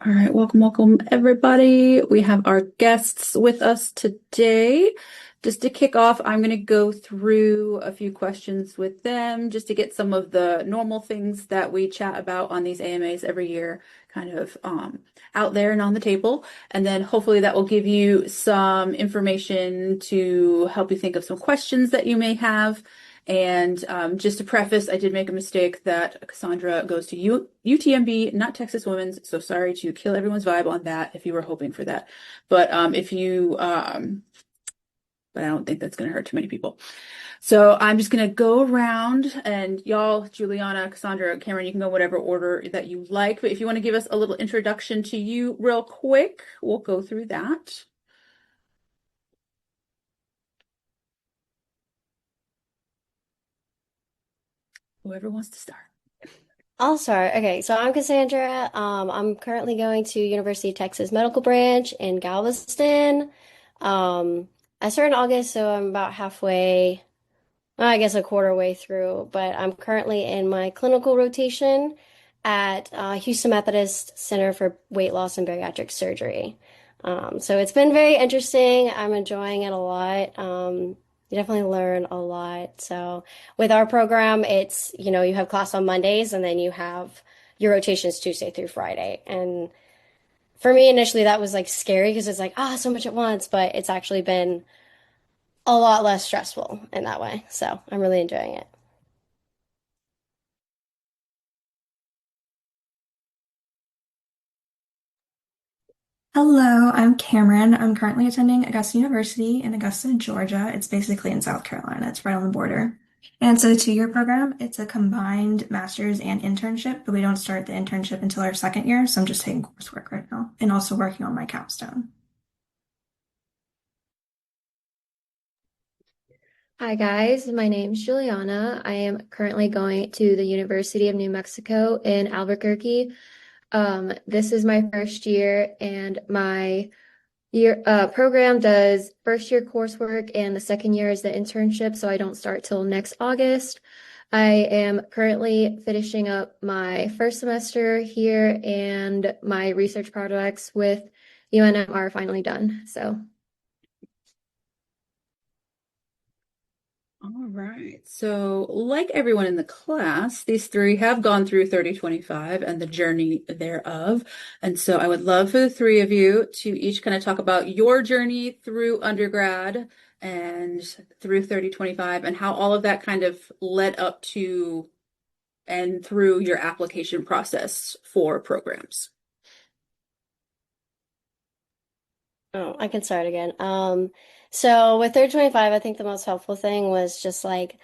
All right, welcome everybody. We have our guests with us today. Just to kick off, I'm going to go through a few questions with them just to get some of the normal things that we chat about on these AMAs every year kind of out there and on the table. And then hopefully that will give you some information to help you think of some questions that you may have. And just to preface, I did make a mistake that Cassandra goes to UTMB, not Texas Women's. So sorry to kill everyone's vibe on that if you were hoping for that. But but I don't think that's going to hurt too many people. So I'm just going to go around and y'all, Juliana, Cassandra, Cameron, you can go whatever order that you like. But if you want to give us a little introduction to you real quick, we'll go through that. Whoever wants to start. I'll start. Okay, so I'm Cassandra. I'm currently going to University of Texas Medical Branch in Galveston. I started in August, so I'm about halfway, well, I guess a quarter way through, but I'm currently in my clinical rotation at Houston Methodist Center for Weight Loss and Bariatric Surgery. So it's been very interesting. I'm enjoying it a lot. You definitely learn a lot. So with our program, it's, you have class on Mondays and then you have your rotations Tuesday through Friday. And for me, initially, that was like scary because it's like, so much at once, but it's actually been a lot less stressful in that way. So I'm really enjoying it. Hello, I'm Cameron. I'm currently attending Augusta University in Augusta, Georgia. It's basically in South Carolina. It's right on the border. And it's a two-year program. It's a combined master's and internship, but we don't start the internship until our second year, so I'm just taking coursework right now and also working on my capstone. Hi guys, my name's Juliana. I am currently going to the University of New Mexico in Albuquerque. This is my first year, and my year program does first year coursework, and the second year is the internship, so I don't start till next August. I am currently finishing up my first semester here, and my research projects with UNM are finally done. So. All right. So, like everyone in the class, these three have gone through 3025 and the journey thereof. And so, I would love for the three of you to each kind of talk about your journey through undergrad and through 3025 and how all of that kind of led up to and through your application process for programs. Oh, I can start again. So with 3025, I think the most helpful thing was just like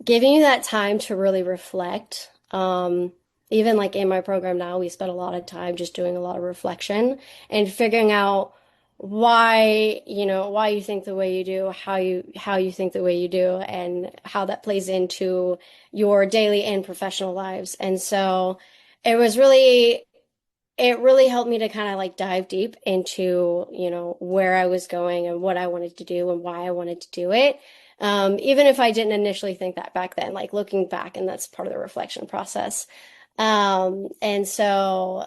giving you that time to really reflect. Even like in my program now, we spend a lot of time just doing a lot of reflection and figuring out why you think the way you do, how you think the way you do, and how that plays into your daily and professional lives. And so it was really it really helped me to kind of like dive deep into, where I was going and what I wanted to do and why I wanted to do it. Even if I didn't initially think that back then, like looking back, and that's part of the reflection process. And so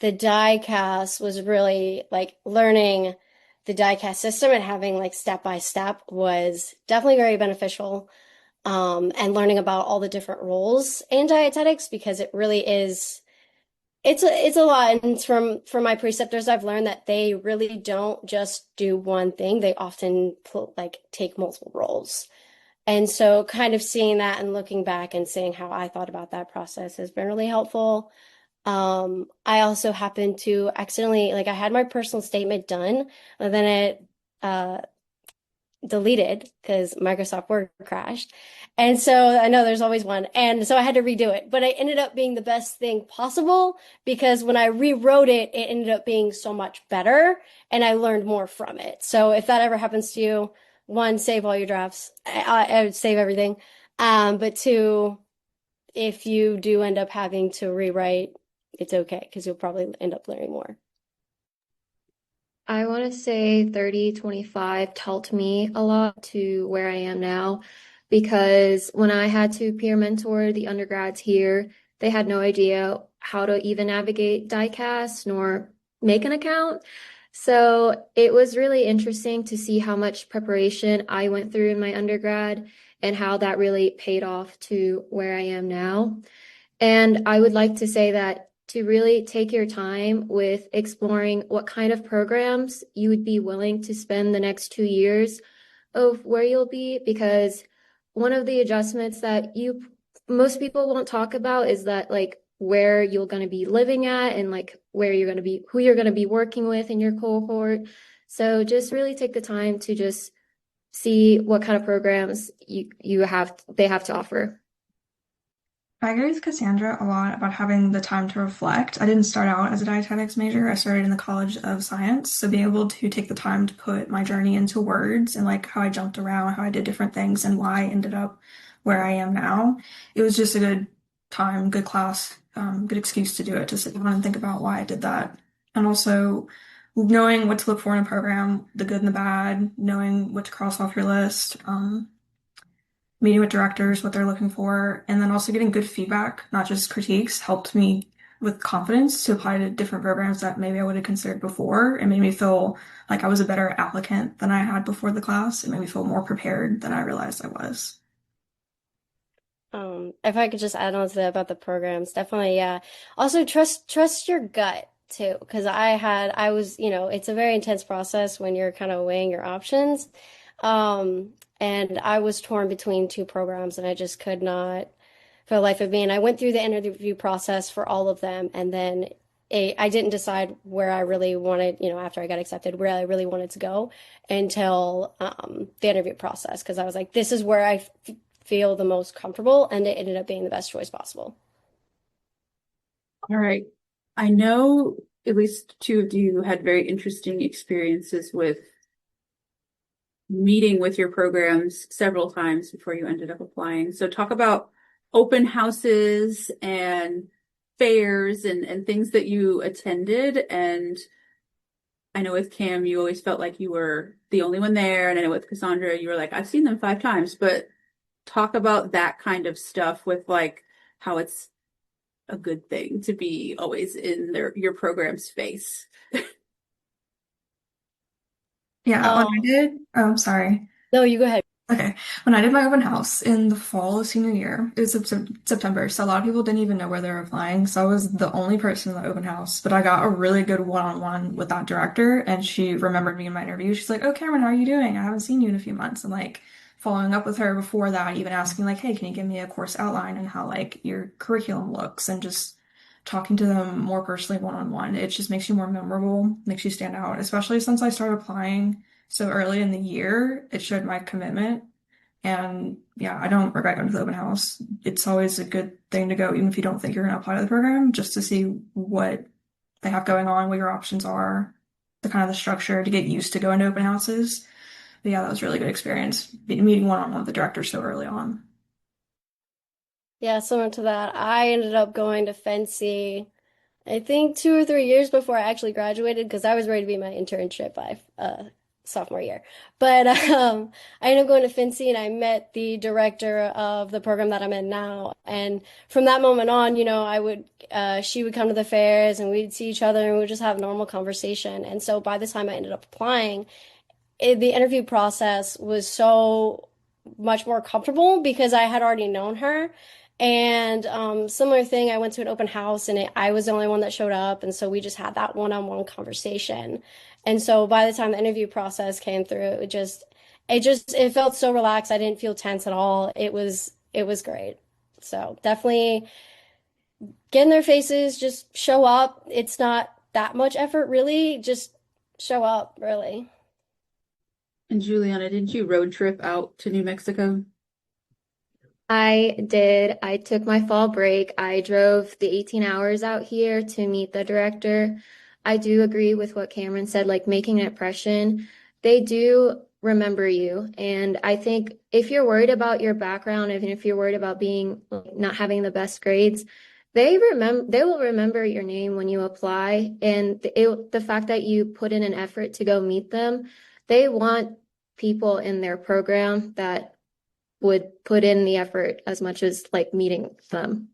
the die-cast was really like learning the die-cast system and having like step by step was definitely very beneficial. And learning about all the different roles in dietetics because it really is. It's a lot, and from my preceptors, I've learned that they really don't just do one thing. They often like take multiple roles, and so kind of seeing that and looking back and seeing how I thought about that process has been really helpful. I also happened to accidentally like I had my personal statement done, and then it deleted because Microsoft Word crashed. And so I know there's always one. And so I had to redo it. But it ended up being the best thing possible because when I rewrote it, it ended up being so much better and I learned more from it. So if that ever happens to you, one, save all your drafts. I would save everything. But two, if you do end up having to rewrite, it's okay because you'll probably end up learning more. I want to say 3025 taught me a lot to where I am now because when I had to peer mentor the undergrads here, they had no idea how to even navigate diecast nor make an account. So it was really interesting to see how much preparation I went through in my undergrad and how that really paid off to where I am now. And I would like to say that to really take your time with exploring what kind of programs you would be willing to spend the next 2 years of where you'll be, because one of the adjustments that you most people won't talk about is that like where you're going to be living at and like where you're going to be, who you're going to be working with in your cohort. So just really take the time to just see what kind of programs they have to offer. I agree with Cassandra a lot about having the time to reflect. I didn't start out as a dietetics major. I started in the College of Science. So being able to take the time to put my journey into words and like how I jumped around, how I did different things and why I ended up where I am now, it was just a good time, good class, good excuse to do it, to sit down and think about why I did that. And also knowing what to look for in a program, the good and the bad, knowing what to cross off your list. Meeting with directors, what they're looking for, and then also getting good feedback, not just critiques, helped me with confidence to apply to different programs that maybe I would have considered before. It made me feel like I was a better applicant than I had before the class. It made me feel more prepared than I realized I was. If I could just add on to that about the programs, definitely, yeah. Also, trust your gut too, because I was, it's a very intense process when you're kind of weighing your options. And I was torn between two programs, and I just could not, for the life of me. And I went through the interview process for all of them, and then I didn't decide where I really wanted, after I got accepted, where I really wanted to go until the interview process, because I was like, this is where I feel the most comfortable, and it ended up being the best choice possible. All right. I know at least two of you had very interesting experiences with meeting with your programs several times before you ended up applying. So talk about open houses and fairs and things that you attended. And I know with Cam, you always felt like you were the only one there. And I know with Cassandra, you were like, I've seen them 5 times, but talk about that kind of stuff with like how it's a good thing to be always in your program's face. Yeah, when I Um, did, oh, sorry. no, you go ahead. Okay. When I did my open house in the fall of senior year, it was September, so a lot of people didn't even know where they were applying. So I was the only person in the open house, but I got a really good one-on-one with that director, and she remembered me in my interview. She's like, "Oh, Cameron, how are you doing? I haven't seen you in a few months." And like following up with her before that, even asking like, "Hey, can you give me a course outline and how like your curriculum looks?" And just talking to them more personally one-on-one. It just makes you more memorable, makes you stand out, especially since I started applying so early in the year. It showed my commitment. And yeah, I don't regret going to the open house. It's always a good thing to go, even if you don't think you're going to apply to the program, just to see what they have going on, what your options are, the kind of the structure to get used to going to open houses. But yeah, that was a really good experience, meeting one-on-one with the director so early on. Yeah, similar to that, I ended up going to Fancy, I think 2 or 3 years before I actually graduated, because I was ready to be my internship by sophomore year. But I ended up going to Fancy, and I met the director of the program that I'm in now. And from that moment on, she would come to the fairs, and we'd see each other, and we would just have normal conversation. And so by the time I ended up applying, the interview process was so much more comfortable because I had already known her. And similar thing, I went to an open house, and I was the only one that showed up, and so we just had that one-on-one conversation. And so by the time the interview process came through, it felt so relaxed. I didn't feel tense at all. It was great. So definitely get in their faces, just show up. It's not that much effort, really. Just show up, really. And Juliana, didn't you road trip out to New Mexico? I did. I took my fall break. I drove the 18 hours out here to meet the director. I do agree with what Cameron said, like making an impression. They do remember you. And I think if you're worried about your background, even if you're worried about being like, not having the best grades, they will remember your name when you apply. And the fact that you put in an effort to go meet them, they want people in their program that would put in the effort as much as like meeting them.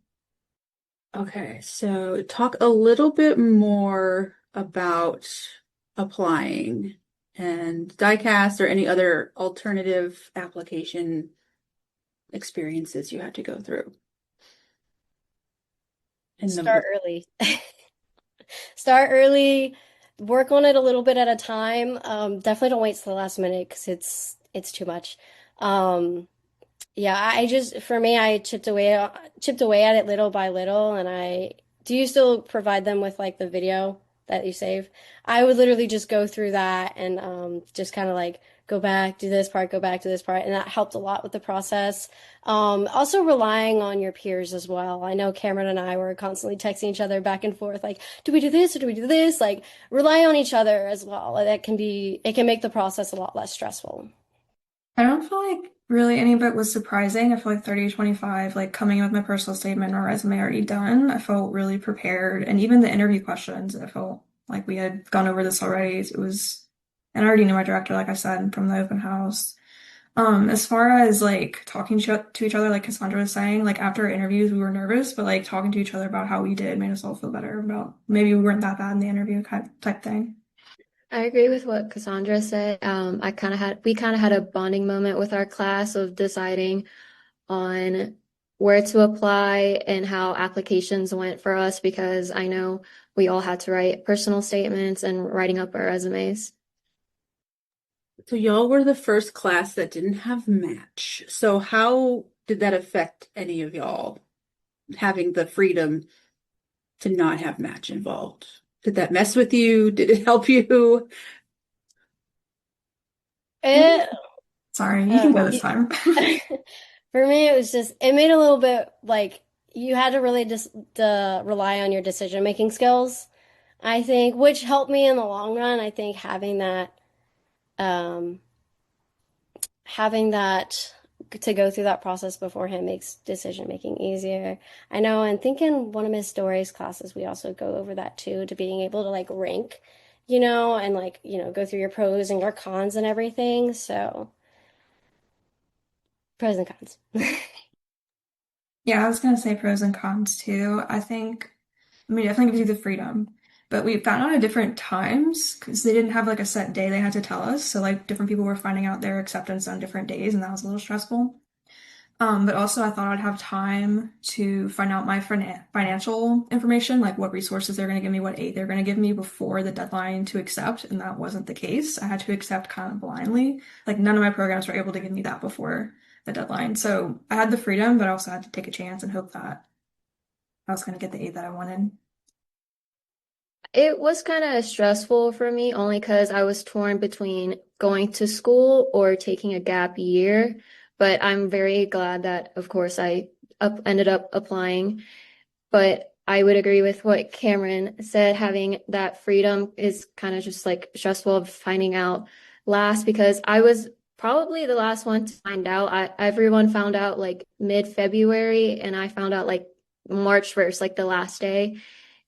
Okay, so talk a little bit more about applying and diecast or any other alternative application experiences you had to go through. In Start the early. Start early, work on it a little bit at a time. Definitely don't wait till the last minute because it's too much. Um, Yeah, I just for me, I chipped away at it little by little, and I do you still provide them with like the video that you save? I would literally just go through that and just kind of like go back, do this part, go back to this part, and that helped a lot with the process. Also relying on your peers as well. I know Cameron and I were constantly texting each other back and forth, like, do we do this or do we do this? Like, rely on each other as well. It can make the process a lot less stressful. I don't feel like really any of it was surprising. I feel like 30 to 25, like coming in with my personal statement or resume already done, I felt really prepared. And even the interview questions, I felt like we had gone over this already. It was, and I already knew my director, like I said, from the open house. As far as like talking to each other, like Cassandra was saying, like after our interviews, we were nervous, but like talking to each other about how we did made us all feel better about maybe we weren't that bad in the interview type thing. I agree with what Cassandra said. We kind of had a bonding moment with our class of deciding on where to apply and how applications went for us because I know we all had to write personal statements and writing up our resumes. So y'all were the first class that didn't have match. So how did that affect any of y'all having the freedom to not have match involved? Did that mess with you? Did it help you? It, Sorry, you uh, can go this time. For me, it was just, it made a little bit like you had to really just rely on your decision-making skills, I think, which helped me in the long run. I think um, having that to go through that process beforehand makes decision-making easier. I know, and think in one of Miss Dory's classes, we also go over that too, to being able to like rank, and like, go through your pros and your cons and everything. So, pros and cons. Yeah, I was gonna say pros and cons too. I mean, it definitely gives you the freedom, but we found out at different times because they didn't have like a set day they had to tell us. So like different people were finding out their acceptance on different days, and that was a little stressful. But also I thought I'd have time to find out my financial information, like what resources they're going to give me, what aid they're going to give me before the deadline to accept, and that wasn't the case. I had to accept kind of blindly. Like none of my programs were able to give me that before the deadline. So I had the freedom, but I also had to take a chance and hope that I was going to get the aid that I wanted. It was kind of stressful for me only because I was torn between going to school or taking a gap year. But I'm very glad that, of course, ended up applying. But I would agree with what Cameron said. Having that freedom is kind of just like stressful of finding out last because I was probably the last one to find out. Everyone found out like mid-February, and I found out like March 1st, like the last day.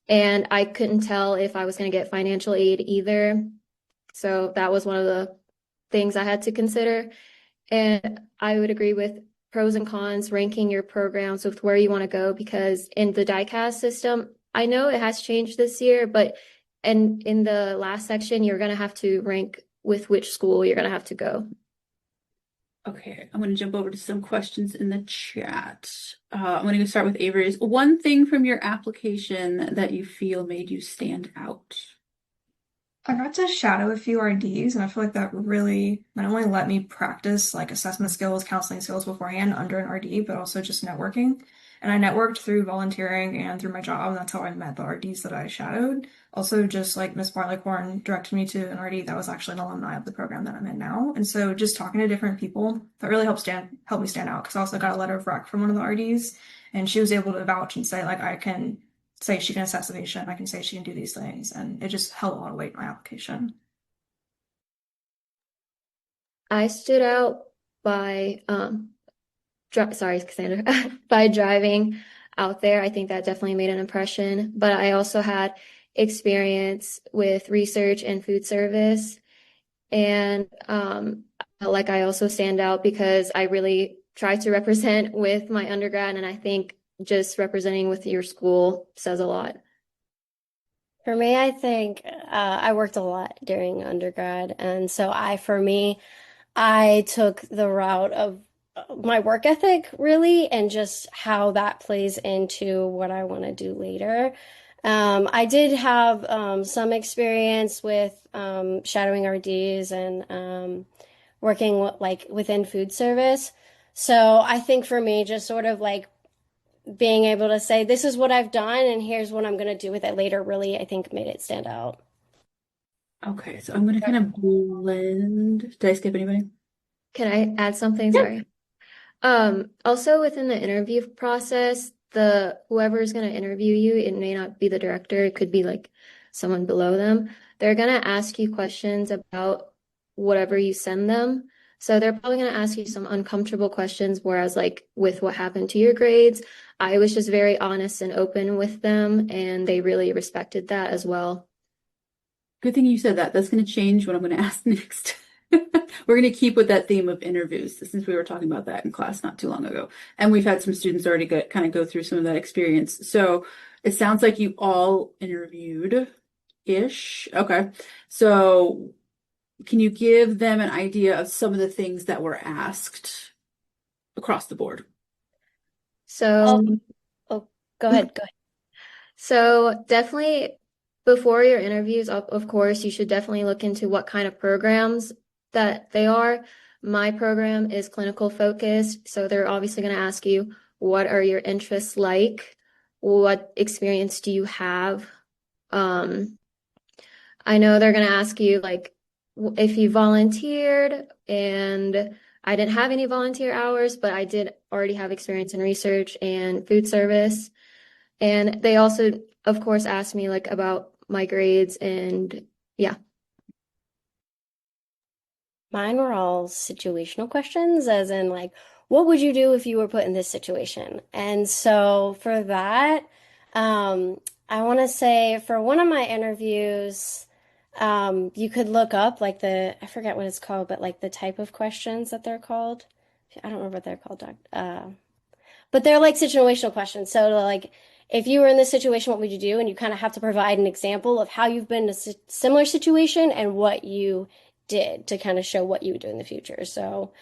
And I couldn't tell if I was going to get financial aid either. So that was one of the things I had to consider. And I would agree with pros and cons, ranking your programs with where you want to go, because in the diecast system, I know it has changed this year, but and in the last section, you're going to have to rank with which school you're going to have to go. Okay, I'm going to jump over to some questions in the chat. I'm going to start with Avery's. One thing from your application that you feel made you stand out. I got to shadow a few RDs, and I feel like that really not only let me practice like assessment skills, counseling skills beforehand under an RD, but also just networking. And I networked through volunteering and through my job, and that's how I met the RDs that I shadowed. Also, just like Miss Barleycorn directed me to an RD that was actually an alumni of the program that I'm in now. And so just talking to different people, that really helped me stand out because I also got a letter of rec from one of the RDs, and she was able to vouch and say like I can say she can assess the patient, I can say she can do these things, and it just held a lot of weight in my application. I stood out by sorry, Cassandra, by driving out there. I think that definitely made an impression. But I also had experience with research and food service. And like I also stand out because I really try to represent with my undergrad. And I think just representing with your school says a lot. For me, I think I worked a lot during undergrad, and so for me, I took the route of my work ethic really, and just how that plays into what I want to do later. I did have some experience with shadowing RDs and working like within food service. So I think for me, just sort of like being able to say, this is what I've done and here's what I'm going to do with it later, really, I think made it stand out. Okay, so I'm going to kind of blend. Did I skip anybody? Can I add something? Yeah. Sorry. Also within the interview process, the whoever is going to interview you, it may not be the director, it could be like someone below them. They're going to ask you questions about whatever you send them. So they're probably going to ask you some uncomfortable questions, whereas like with what happened to your grades, I was just very honest and open with them, and they really respected that as well. Good thing you said that. That's going to change what I'm going to ask next. We're going to keep with that theme of interviews since we were talking about that in class not too long ago. And we've had some students already kind of go through some of that experience. So it sounds like you all interviewed-ish. Okay. So can you give them an idea of some of the things that were asked across the board? Oh, So oh, go ahead, go ahead. So definitely before your interviews, of course, you should definitely look into what kind of programs that they are. My program is clinical focused, so they're obviously going to ask you, what are your interests like? What experience do you have? Um, I know they're going to ask you like if you volunteered, and I didn't have any volunteer hours, but I did already have experience in research and food service. And they also, of course, asked me like about my grades and yeah. Mine were all situational questions, as in like, what would you do if you were put in this situation? And so for that, I want to say for one of my interviews, you could look up like I forget what it's called, but like the type of questions that they're called. I don't remember what they're called, but they're like situational questions. So like, if you were in this situation, what would you do? And you kind of have to provide an example of how you've been in a similar situation and what you did to kind of show what you would do in the future. So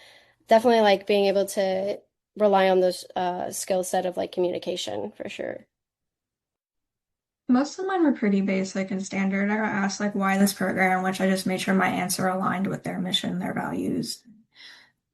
definitely like being able to rely on those skill set of like communication for sure. Most of mine were pretty basic and standard. I got asked like why this program, which I just made sure my answer aligned with their mission, their values.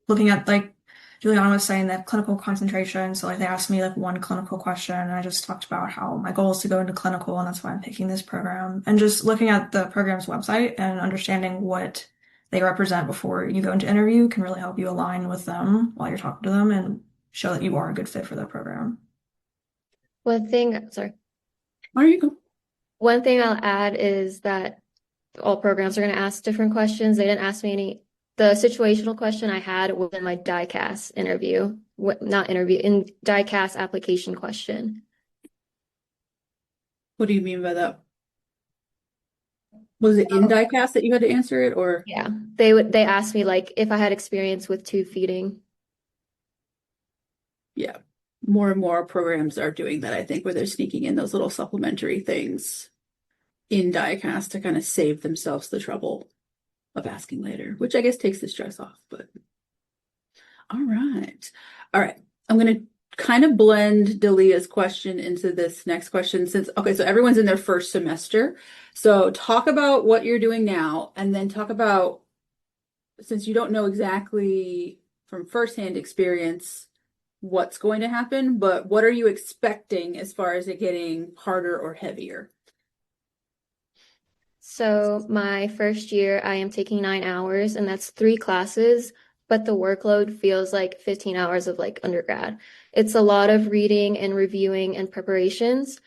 Looking at like Juliana was saying that clinical concentration, so like they asked me like one clinical question, and I just talked about how my goal is to go into clinical, and that's why I'm picking this program. And just looking at the program's website and understanding what they represent before you go into interview can really help you align with them while you're talking to them and show that you are a good fit for the program. Sorry. There you go. One thing I'll add is that all programs are going to ask different questions. They didn't ask me any. The situational question I had was in my DICAS interview, not interview, in DICAS application question. What do you mean by that? Was it in diecast that you had to answer it, or? Yeah, they asked me like if I had experience with tube feeding. Yeah, more and more programs are doing that, I think, where they're sneaking in those little supplementary things in diecast to kind of save themselves the trouble of asking later, which I guess takes the stress off. But all right. All right. I'm going to kind of blend Dalia's question into this next question since, okay, so everyone's in their first semester. So talk about what you're doing now, and then talk about, since you don't know exactly from firsthand experience what's going to happen, but what are you expecting as far as it getting harder or heavier? So my first year, I am taking 9 hours, and that's 3 classes, but the workload feels like 15 hours of like undergrad. It's a lot of reading and reviewing and preparations.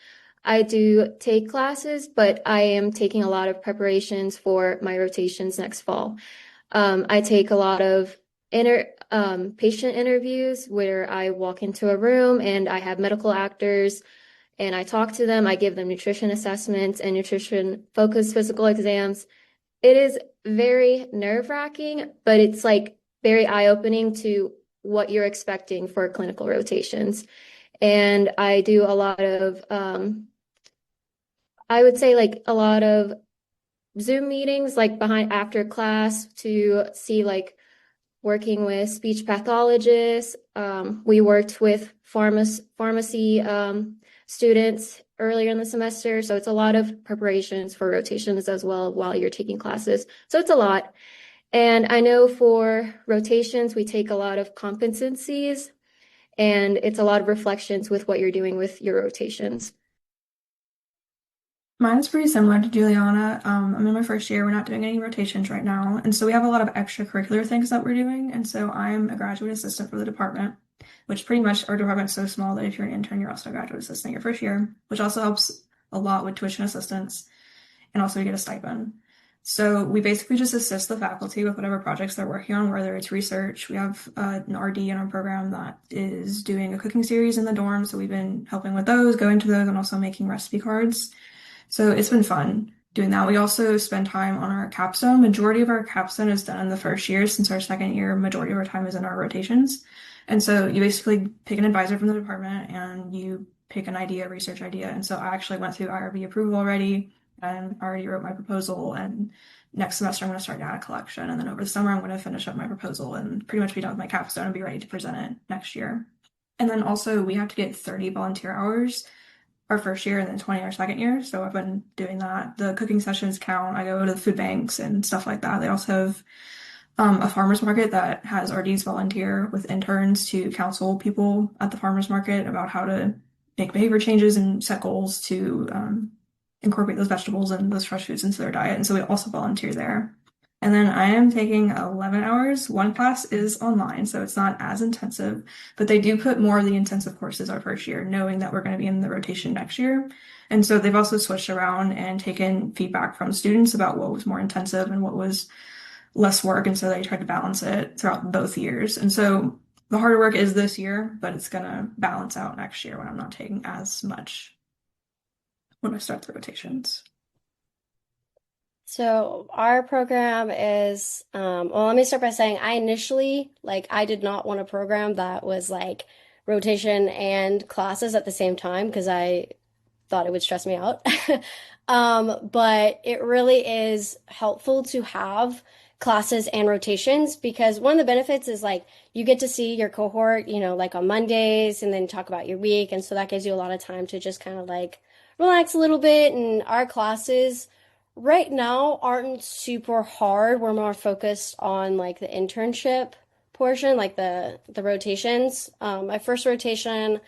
I do take classes, but I am taking a lot of preparations for my rotations next fall. I take a lot of patient interviews where I walk into a room and I have medical actors and I talk to them. I give them nutrition assessments and nutrition focused physical exams. It is very nerve-wracking, but it's like very eye-opening to what you're expecting for clinical rotations. And I do a lot of, I would say like a lot of Zoom meetings, like behind after class to see like working with speech pathologists. We worked with pharmacy students earlier in the semester. So it's a lot of preparations for rotations as well while you're taking classes. So it's a lot. And I know for rotations, we take a lot of competencies and it's a lot of reflections with what you're doing with your rotations. Mine's pretty similar to Juliana. I'm in my first year. We're not doing any rotations right now. And so we have a lot of extracurricular things that we're doing. And so I'm a graduate assistant for the department, which pretty much our department's so small that if you're an intern, you're also a graduate assistant your first year, which also helps a lot with tuition assistance and also you get a stipend. So we basically just assist the faculty with whatever projects they're working on, whether it's research. We have an RD in our program that is doing a cooking series in the dorm. So we've been helping with those, going to those, and also making recipe cards. So it's been fun doing that. We also spend time on our capstone. Majority of our capstone is done in the first year. Since our second year, majority of our time is in our rotations. And so you basically pick an advisor from the department and you pick an idea, research idea. And so I actually went through IRB approval already and already wrote my proposal. And next semester I'm going to start data collection. And then over the summer I'm going to finish up my proposal and pretty much be done with my capstone and be ready to present it next year. And then also we have to get 30 volunteer hours our first year and then 20 our second year. So I've been doing that. The cooking sessions count. I go to the food banks and stuff like that. They also have a farmer's market that has RDs volunteer with interns to counsel people at the farmer's market about how to make behavior changes and set goals to incorporate those vegetables and those fresh foods into their diet. And so we also volunteer there. And then I am taking 11 hours. One class is online, so it's not as intensive, but they do put more of the intensive courses our first year, knowing that we're going to be in the rotation next year. And so they've also switched around and taken feedback from students about what was more intensive and what was less work. And so they tried to balance it throughout both years. And so the harder work is this year, but it's going to balance out next year when I'm not taking as much when I start the rotations. So our program is, well, let me start by saying I initially, like, I did not want a program that was like rotation and classes at the same time because I thought it would stress me out. But it really is helpful to have classes and rotations because one of the benefits is like you get to see your cohort, like on Mondays and then talk about your week. And so that gives you a lot of time to just kind of like relax a little bit. And our classes right now aren't super hard. We're more focused on like the internship portion, like the rotations. My first rotation,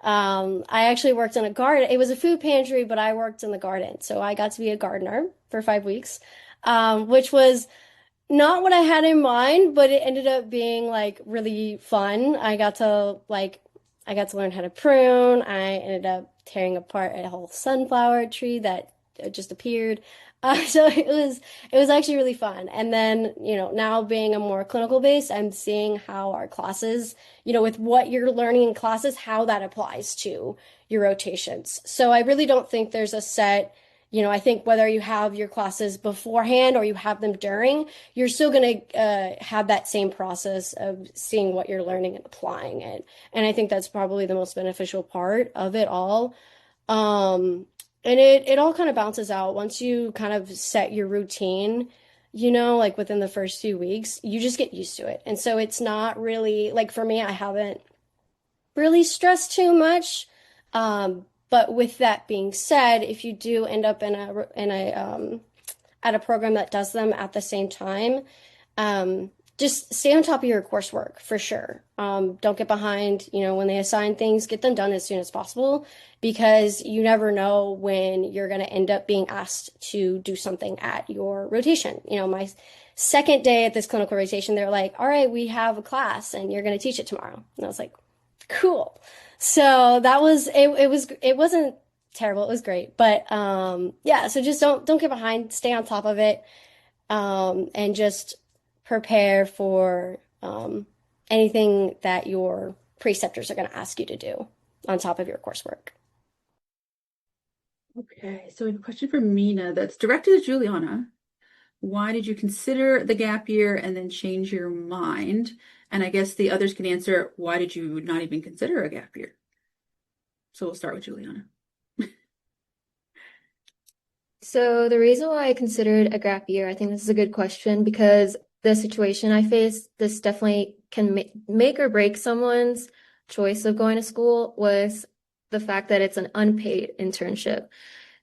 I actually worked in a garden. It was a food pantry, but I worked in the garden. So I got to be a gardener for 5 weeks, which was not what I had in mind, but it ended up being like really fun. I got to learn how to prune. I ended up tearing apart a whole sunflower tree that just appeared. So it was actually really fun. And then, now being a more clinical based, I'm seeing how our classes, with what you're learning in classes, how that applies to your rotations. So I really don't think there's a set, I think whether you have your classes beforehand or you have them during, you're still going to have that same process of seeing what you're learning and applying it. And I think that's probably the most beneficial part of it all. Um, and it all kind of bounces out once you kind of set your routine, like within the first few weeks, you just get used to it. And so it's not really like for me, I haven't really stressed too much. But with that being said, if you do end up in a at a program that does them at the same time, just stay on top of your coursework for sure. Don't get behind, when they assign things, get them done as soon as possible because you never know when you're going to end up being asked to do something at your rotation. My second day at this clinical rotation, they're like, all right, we have a class and you're going to teach it tomorrow. And I was like, cool. So that was it wasn't terrible. It was great. But yeah, so just don't get behind, stay on top of it. And just prepare for anything that your preceptors are going to ask you to do on top of your coursework. Okay, so we have a question from Mina that's directed to Juliana. Why did you consider the gap year and then change your mind? And I guess the others can answer, why did you not even consider a gap year? So we'll start with Juliana. So the reason why I considered a gap year, I think this is a good question because the situation I face, this definitely can make or break someone's choice of going to school with the fact that it's an unpaid internship.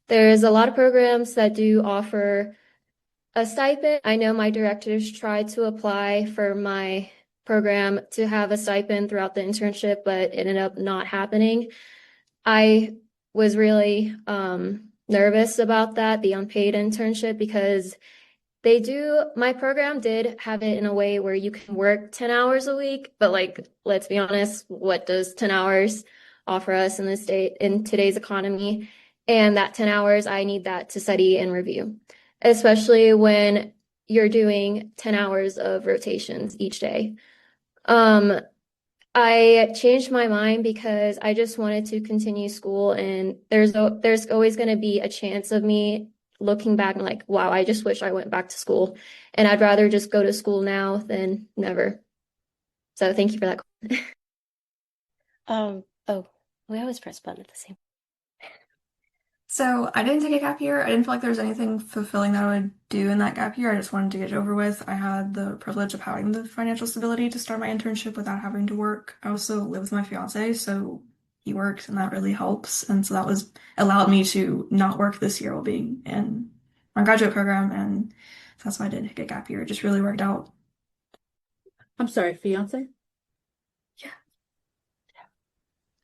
There's a lot of programs that do offer a stipend. I know my directors tried to apply for my program to have a stipend throughout the internship, but it ended up not happening. I was really nervous about that, the unpaid internship, because my program did have it in a way where you can work 10 hours a week, but like, let's be honest, what does 10 hours offer us in today's economy? And that 10 hours, I need that to study and review, especially when you're doing 10 hours of rotations each day. I changed my mind because I just wanted to continue school, and there's always going to be a chance of me looking back and like, wow, I just wish I went back to school, and I'd rather just go to school now than never. So thank you for that. Oh, we always press button at the same. So I didn't take a gap year. I didn't feel like there was anything fulfilling that I would do in that gap year. I just wanted to get it over with. I had the privilege of having the financial stability to start my internship without having to work. I also live with my fiance, so he works and that really helps. And so that was allowed me to not work this year while being in my graduate program. And that's why I did take a gap year. It just really worked out. I'm sorry, fiance?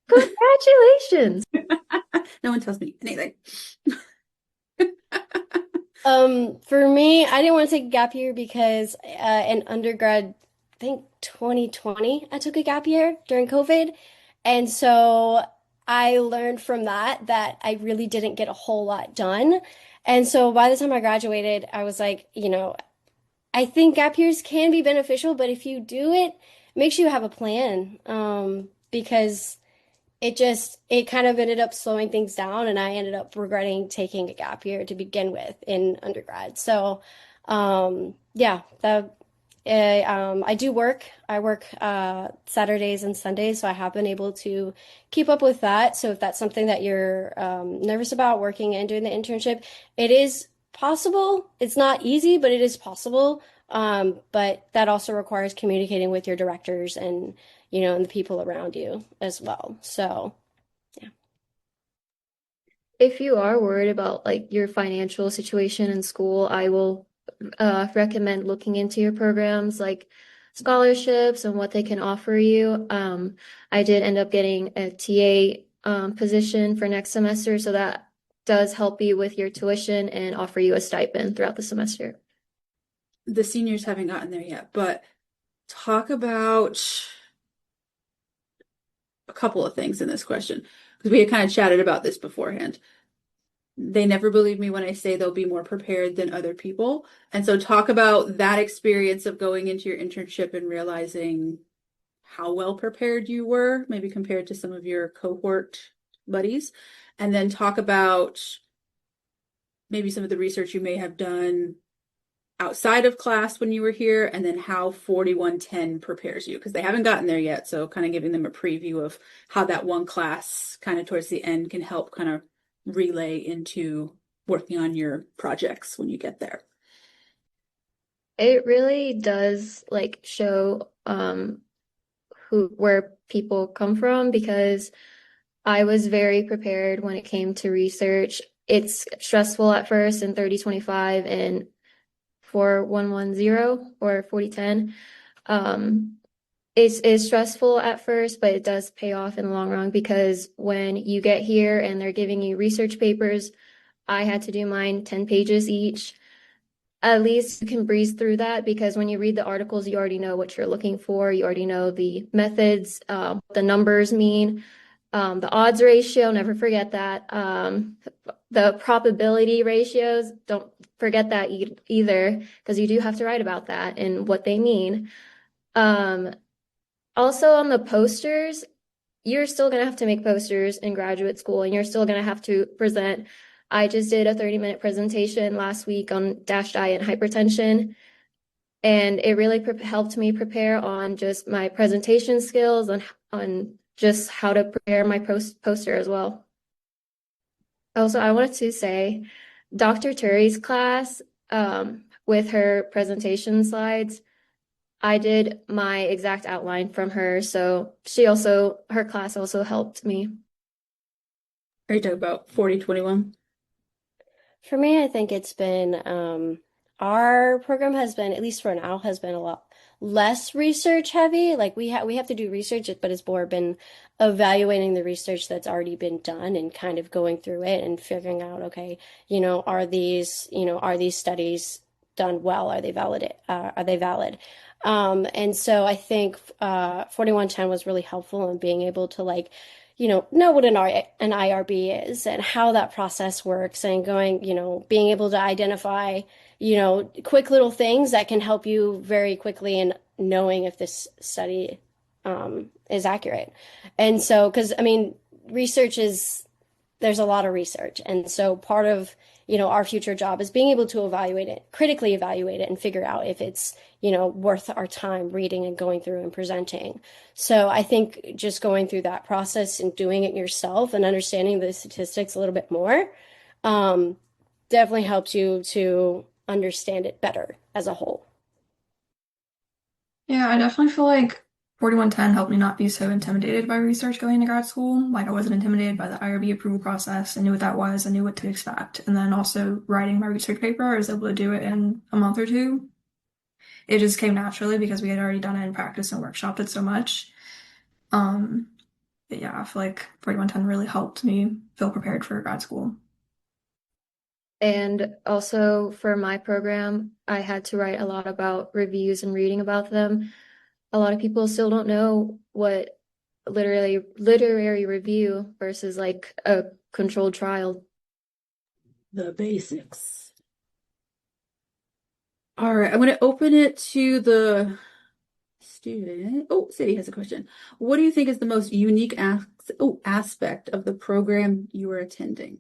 Congratulations. No one tells me anything. For me, I didn't want to take a gap year because in undergrad, I think 2020, I took a gap year during COVID. And so I learned from that I really didn't get a whole lot done. And so by the time I graduated, I was like, I think gap years can be beneficial, but if you do it, make sure you have a plan. Because it kind of ended up slowing things down, and I ended up regretting taking a gap year to begin with in undergrad. So, yeah, I do work. I work Saturdays and Sundays, so I have been able to keep up with that. So if that's something that you're nervous about working and doing the internship, it is possible. It's not easy, but it is possible. But that also requires communicating with your directors and the people around you as well. So, yeah. If you are worried about like your financial situation in school, I will recommend looking into your programs like scholarships and what they can offer you. I did end up getting a TA position for next semester, so that does help you with your tuition and offer you a stipend throughout the semester. The seniors haven't gotten there yet, but talk about a couple of things in this question because we had kind of chatted about this beforehand. They never believe me when I say they'll be more prepared than other people. And so talk about that experience of going into your internship and realizing how well prepared you were, maybe compared to some of your cohort buddies. And then talk about maybe some of the research you may have done outside of class when you were here, and then how 4110 prepares you, because they haven't gotten there yet. So kind of giving them a preview of how that one class kind of towards the end can help kind of relay into working on your projects when you get there. It really does like show where people come from because I was very prepared when it came to research. It's stressful at first in 3025 and 4110 or 4010. It's stressful at first, but it does pay off in the long run because when you get here and they're giving you research papers, I had to do mine 10 pages each. At least you can breeze through that because when you read the articles, you already know what you're looking for. You already know the methods, what the numbers mean, the odds ratio, never forget that. The probability ratios, don't forget that either because you do have to write about that and what they mean. Also on the posters, you're still going to have to make posters in graduate school and you're still going to have to present. I just did a 30-minute presentation last week on DASH diet and hypertension, and it really helped me prepare on just my presentation skills on just how to prepare my poster as well. Also, I wanted to say Dr. Turi's class, with her presentation slides, I did my exact outline from her, so her class also helped me. Are you talking about 4021? For me, I think it's been our program has been, at least for now, has been a lot less research heavy. Like we have to do research, but it's more been evaluating the research that's already been done and kind of going through it and figuring out, okay, are these studies done well? Are they valid? Are they valid? And so I think 4110 was really helpful in being able to like know what an IRB is and how that process works and being able to identify, quick little things that can help you very quickly in knowing if this study is accurate. And so, because I mean, research is there's a lot of research. And so part of, our future job is being able to evaluate it, critically evaluate it and figure out if it's, worth our time reading and going through and presenting. So I think just going through that process and doing it yourself and understanding the statistics a little bit more, definitely helps you to understand it better as a whole. Yeah, I definitely feel like 4110 helped me not be so intimidated by research going into grad school. Like I wasn't intimidated by the IRB approval process. I knew what that was. I knew what to expect. And then also writing my research paper, I was able to do it in a month or two. It just came naturally because we had already done it in practice and workshopped it so much. Um, but yeah, I feel like 4110 really helped me feel prepared for grad school. And also for my program, I had to write a lot about reviews and reading about them. A lot of people still don't know what literary review versus like a controlled trial. The basics. All right, I'm going to open it to the student. Oh, Sadie has a question. What do you think is the most unique aspect of the program you are attending?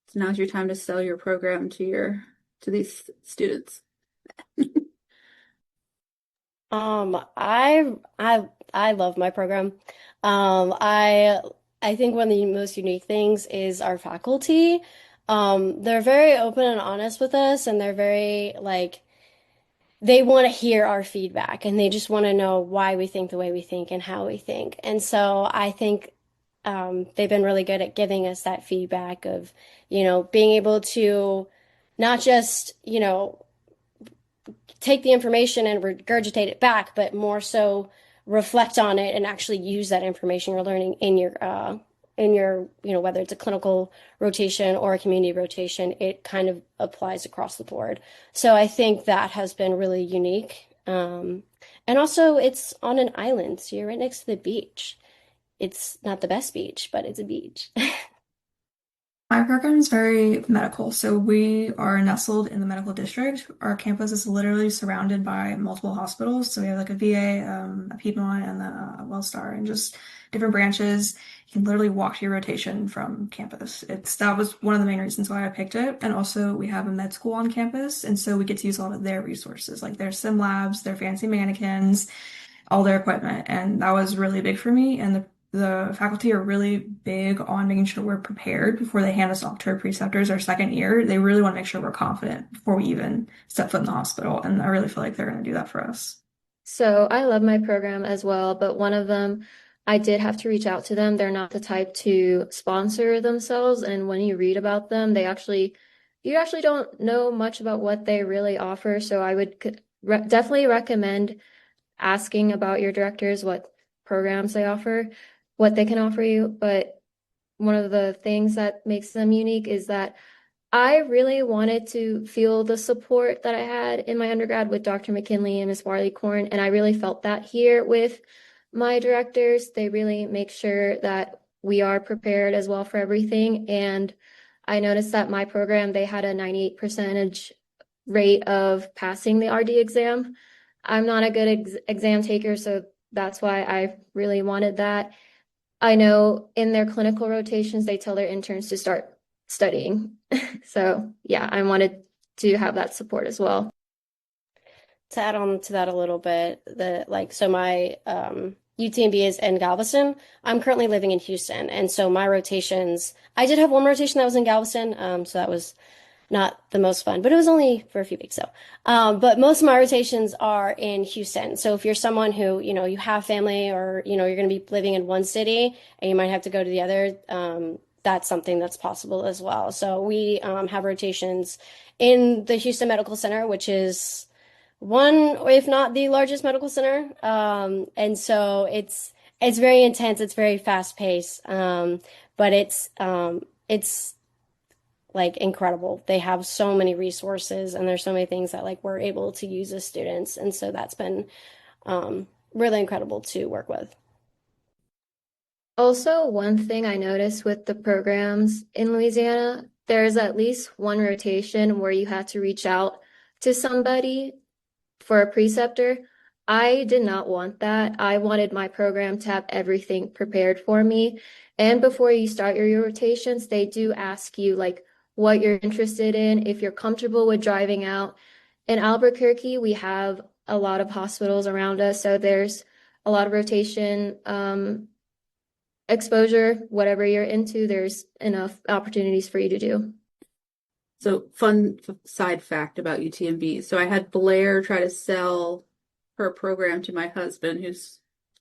So now's your time to sell your program to these students. I love my program. I think one of the most unique things is our faculty. They're very open and honest with us, and they're very like they want to hear our feedback, and they just want to know why we think the way we think and how we think. And so I think they've been really good at giving us that feedback of, being able to not just, take the information and regurgitate it back, but more so reflect on it and actually use that information you're learning in your whether it's a clinical rotation or a community rotation, it kind of applies across the board. So I think that has been really unique. And also it's on an island, so you're right next to the beach. It's not the best beach, but it's a beach. My program is very medical, so we are nestled in the medical district. Our campus is literally surrounded by multiple hospitals. So we have like a VA, a Piedmont, and a Wellstar, and just different branches. You can literally walk to your rotation from campus. That was one of the main reasons why I picked it. And also we have a med school on campus, and so we get to use a lot of their resources, like their sim labs, their fancy mannequins, all their equipment. And that was really big for me. And the faculty are really big on making sure we're prepared before they hand us off to our preceptors our second year. They really want to make sure we're confident before we even step foot in the hospital. And I really feel like they're going to do that for us. So I love my program as well, but one of them, I did have to reach out to them. They're not the type to sponsor themselves. And when you read about them, you actually don't know much about what they really offer. So I would definitely recommend asking about your directors, what programs they offer, what they can offer you. But one of the things that makes them unique is that I really wanted to feel the support that I had in my undergrad with Dr. McKinley and Miss Warley-Corn, and I really felt that here with my directors. They really make sure that we are prepared as well for everything. And I noticed that my program, they had a 98% rate of passing the RD exam. I'm not a good exam taker, so that's why I really wanted that. I know in their clinical rotations, they tell their interns to start studying. So yeah, I wanted to have that support as well. To add on to that a little bit, so my UTMB is in Galveston. I'm currently living in Houston, and so my rotations, I did have one rotation that was in Galveston, so that was not the most fun, but it was only for a few weeks. So, but most of my rotations are in Houston. So if you're someone who, you have family or, you're going to be living in one city and you might have to go to the other, that's something that's possible as well. So we have rotations in the Houston Medical Center, which is one, if not the largest medical center. And so it's very intense. It's very fast paced. But it's like incredible. They have so many resources and there's so many things that like we're able to use as students. And so that's been really incredible to work with. Also, one thing I noticed with the programs in Louisiana, there's at least one rotation where you had to reach out to somebody for a preceptor. I did not want that. I wanted my program to have everything prepared for me. And before you start your rotations, they do ask you like what you're interested in, if you're comfortable with driving out. In Albuquerque, we have a lot of hospitals around us, so there's a lot of rotation exposure, whatever you're into, there's enough opportunities for you to do. So fun side fact about UTMB. So I had Blair try to sell her program to my husband, who's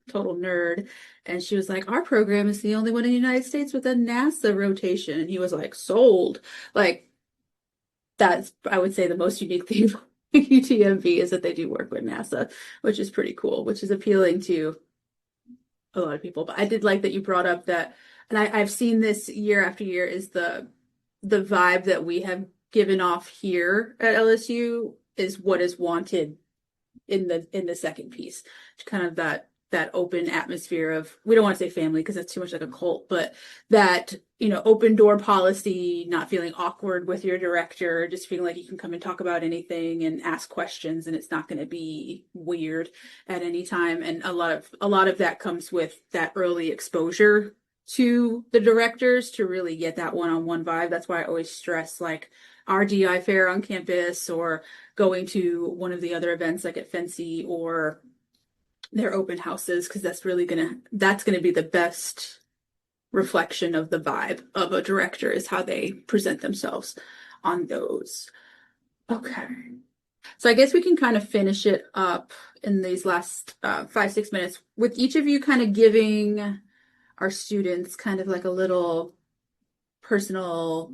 a total nerd, and she was like, "Our program is the only one in the United States with a NASA rotation." And he was like, "Sold." Like that's, I would say, the most unique thing about UTMB is that they do work with NASA, which is pretty cool, which is appealing to a lot of people. But I did like that you brought up that, and I've seen this year after year, is the vibe that we have given off here at LSU is what is wanted in the second piece. Kind of that open atmosphere of, we don't want to say family because that's too much like a cult, but that, open door policy, not feeling awkward with your director, just feeling like you can come and talk about anything and ask questions and it's not going to be weird at any time. And a lot of that comes with that early exposure to the directors to really get that one-on-one vibe. That's why I always stress like our DI fair on campus or going to one of the other events like at Fancy or their open houses, because that's gonna be the best reflection of the vibe of a director is how they present themselves on those. Okay. So I guess we can kind of finish it up in these last 5, 6 minutes with each of you kind of giving our students kind of like a little personal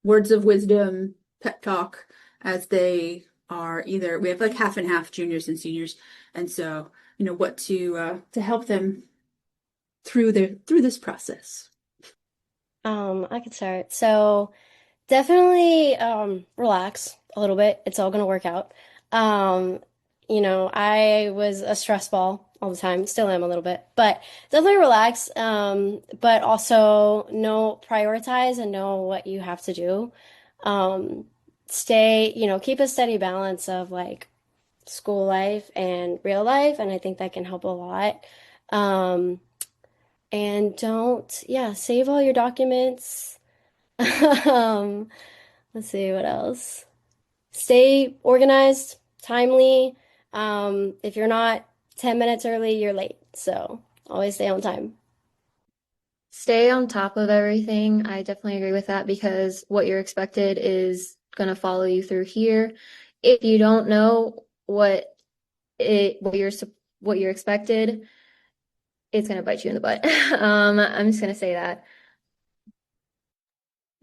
words of wisdom, pep talk as they are either, we have like half and half juniors and seniors. And so, what to help them through this process. I could start. So definitely relax a little bit. It's all gonna work out. Um, I was a stress ball all the time, still am a little bit, but definitely relax. But also prioritize and know what you have to do. Um, keep a steady balance of like school life and real life, and I think that can help a lot. Um, and save all your documents. Um, let's see what else. Stay organized, timely. If you're not 10 minutes early, you're late. So always stay on time. Stay on top of everything. I definitely agree with that because what you're expected is going to follow you through here. If you don't know what you're expected, it's going to bite you in the butt. I'm just going to say that.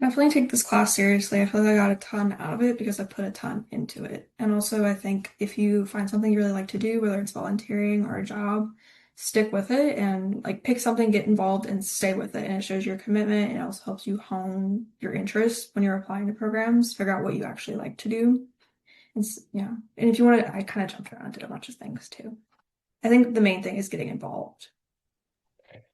Definitely take this class seriously. I feel like I got a ton out of it because I put a ton into it. And also, I think if you find something you really like to do, whether it's volunteering or a job, stick with it and like pick something, get involved, and stay with it. And it shows your commitment. And it also helps you hone your interests when you're applying to programs, figure out what you actually like to do. Yeah. And if you want to, I kind of jumped around, did a bunch of things too. I think the main thing is getting involved.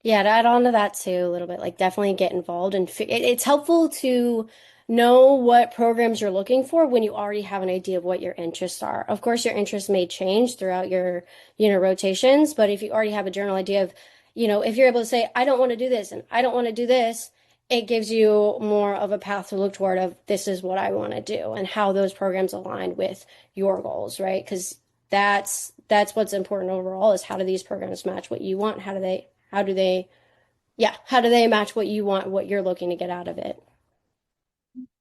Yeah, to add on to that too, a little bit, like definitely get involved and it's helpful to know what programs you're looking for when you already have an idea of what your interests are. Of course, your interests may change throughout your, rotations, but if you already have a general idea of, if you're able to say, I don't want to do this and I don't want to do this, it gives you more of a path to look toward of this is what I want to do and how those programs align with your goals, right? Because that's what's important overall is how do these programs match what you want? How do they match what you want, what you're looking to get out of it?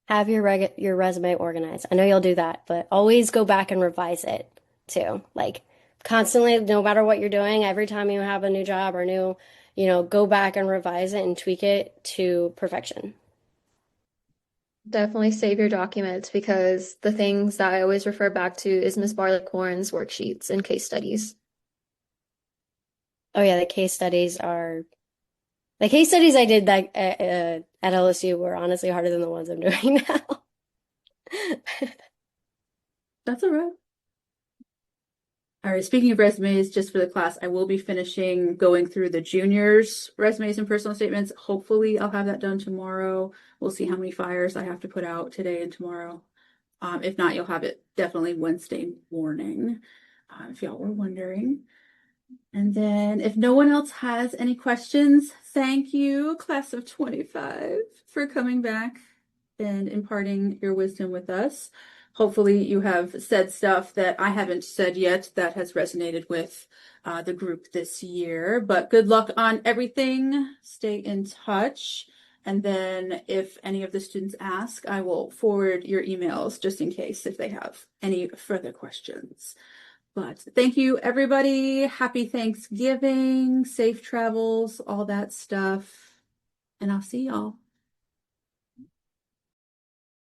Have your resume organized. I know you'll do that, but always go back and revise it too. Like constantly, no matter what you're doing, every time you have a new job or new, go back and revise it and tweak it to perfection. Definitely save your documents because the things that I always refer back to is Miss Barley-Corn's worksheets and case studies. Oh yeah, the case studies I did that at LSU were honestly harder than the ones I'm doing now. That's all right. All right, speaking of resumes, just for the class, I will be finishing going through the juniors' resumes and personal statements. Hopefully, I'll have that done tomorrow. We'll see how many fires I have to put out today and tomorrow. If not, you'll have it definitely Wednesday morning, if y'all were wondering. And then if no one else has any questions, thank you, class of 25, for coming back and imparting your wisdom with us. Hopefully you have said stuff that I haven't said yet that has resonated with the group this year. But good luck on everything. Stay in touch. And then if any of the students ask, I will forward your emails just in case if they have any further questions. But thank you, everybody. Happy Thanksgiving, safe travels, all that stuff. And I'll see y'all.